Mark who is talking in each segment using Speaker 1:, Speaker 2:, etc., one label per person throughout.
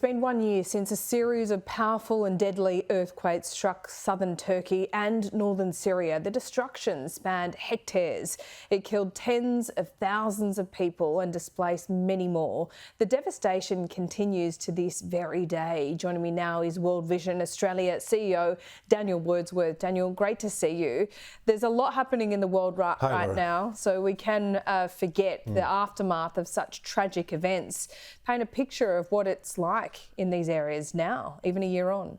Speaker 1: It's been 1 year since a series of powerful and deadly earthquakes struck southern Turkey and northern Syria. The destruction spanned hectares. It killed tens of thousands of people and displaced many more. The devastation continues to this very day. Joining me now is World Vision Australia CEO Daniel Wordsworth. Daniel, great to see you. There's a lot happening in the world right now, so we can forget the aftermath of such tragic events. Paint a picture of what it's like in these areas now, even a year on.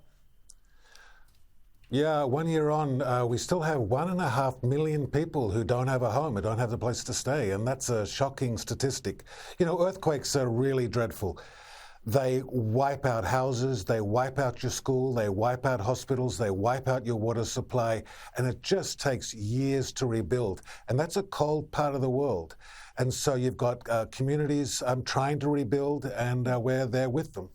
Speaker 2: Yeah, 1 year on, we still have 1.5 million people who don't have a home, who don't have a place to stay, and that's a shocking statistic. You know, earthquakes are really dreadful. They wipe out houses, they wipe out your school, they wipe out hospitals, they wipe out your water supply, and it just takes years to rebuild. And that's a cold part of the world. And so you've got communities trying to rebuild, and we're there with them.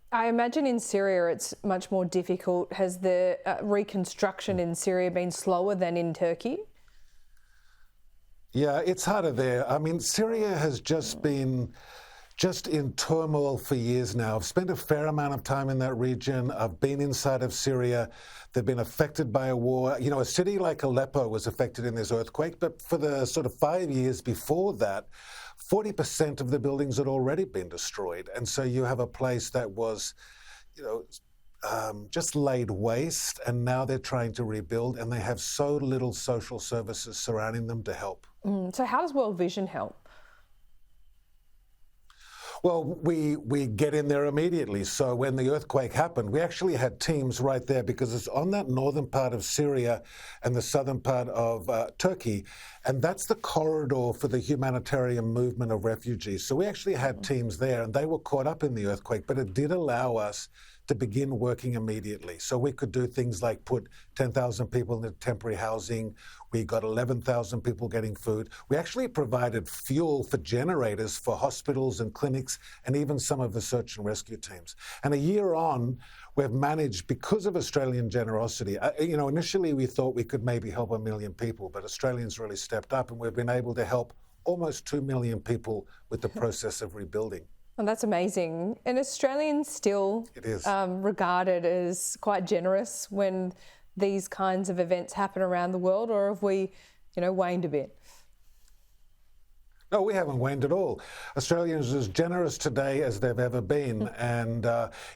Speaker 1: I imagine in Syria it's much more difficult. Has the reconstruction in Syria been slower than in Turkey?
Speaker 2: Yeah, it's harder there. I mean, Syria has just been in turmoil for years now. I've spent a fair amount of time in that region. I've been inside of Syria. They've been affected by a war. You know, a city like Aleppo was affected in this earthquake, but for the sort of 5 years before that, 40% of the buildings had already been destroyed. And so you have a place that was, you know, just laid waste, and now they're trying to rebuild, and they have so little social services surrounding them to help.
Speaker 1: So how does World Vision help?
Speaker 2: Well, we get in there immediately. So when the earthquake happened, we actually had teams right there because it's on that northern part of Syria and the southern part of Turkey, and that's the corridor for the humanitarian movement of refugees. So we actually had teams there, and they were caught up in the earthquake, but it did allow us to begin working immediately. So we could do things like put 10,000 people into temporary housing. We got 11,000 people getting food. We actually provided fuel for generators for hospitals and clinics, and even some of the search and rescue teams. And a year on, we've managed, because of Australian generosity, you know, initially we thought we could maybe help 1 million people, but Australians really stepped up, and we've been able to help almost 2 million people with the process of rebuilding.
Speaker 1: And that's amazing. And Australians still regarded as quite generous when these kinds of events happen around the world, or have we, you know, waned a bit?
Speaker 2: No, we haven't waned at all. Australians are as generous today as they've ever been. And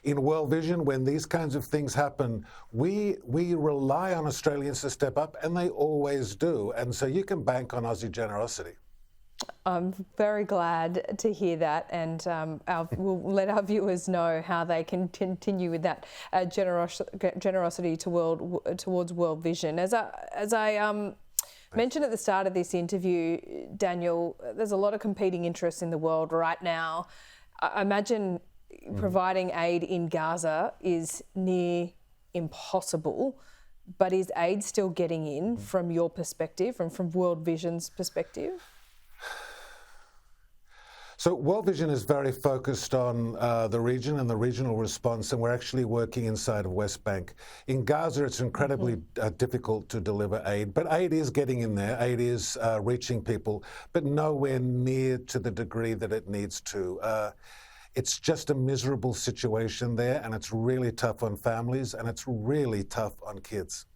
Speaker 2: in World Vision, when these kinds of things happen, we rely on Australians to step up, and they always do. And so you can bank on Aussie generosity.
Speaker 1: I'm very glad to hear that, and we'll let our viewers know how they can continue with that generosity towards World Vision. As I mentioned at the start of this interview, Daniel, there's a lot of competing interests in the world right now. I imagine providing aid in Gaza is near impossible, but is aid still getting in from your perspective and from World Vision's perspective?
Speaker 2: So World Vision is very focused on the region and the regional response, and we're actually working inside of West Bank. In Gaza, it's incredibly difficult to deliver aid, but aid is getting in there. Aid is reaching people, but nowhere near to the degree that it needs to. It's just a miserable situation there, and it's really tough on families, and it's really tough on kids.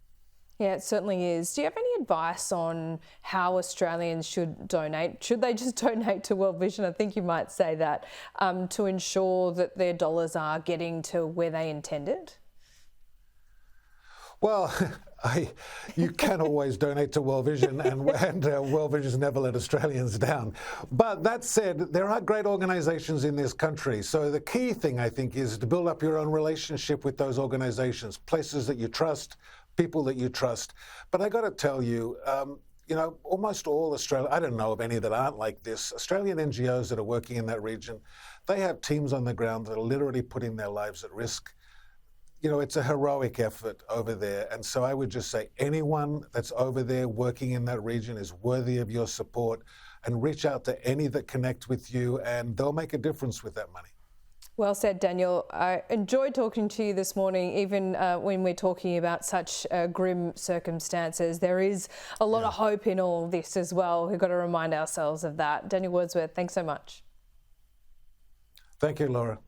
Speaker 1: Yeah, it certainly is. Do you have any advice on how Australians should donate? Should they just donate to World Vision? I think you might say that, to ensure that their dollars are getting to where they intended?
Speaker 2: Well, you can always donate to World Vision, and World Vision's never let Australians down. But that said, there are great organisations in this country. So the key thing, I think, is to build up your own relationship with those organisations, places that you trust, people that you trust. But I got to tell you, you know, almost all Australia, I don't know of any that aren't like this, Australian NGOs that are working in that region, they have teams on the ground that are literally putting their lives at risk. You know, it's a heroic effort over there. And so I would just say anyone that's over there working in that region is worthy of your support, and reach out to any that connect with you, and they'll make a difference with that money.
Speaker 1: Well said, Daniel. I enjoyed talking to you this morning, even when we're talking about such grim circumstances. There is a lot of hope in all this as well. We've got to remind ourselves of that. Daniel Wordsworth, thanks so much.
Speaker 2: Thank you, Laura.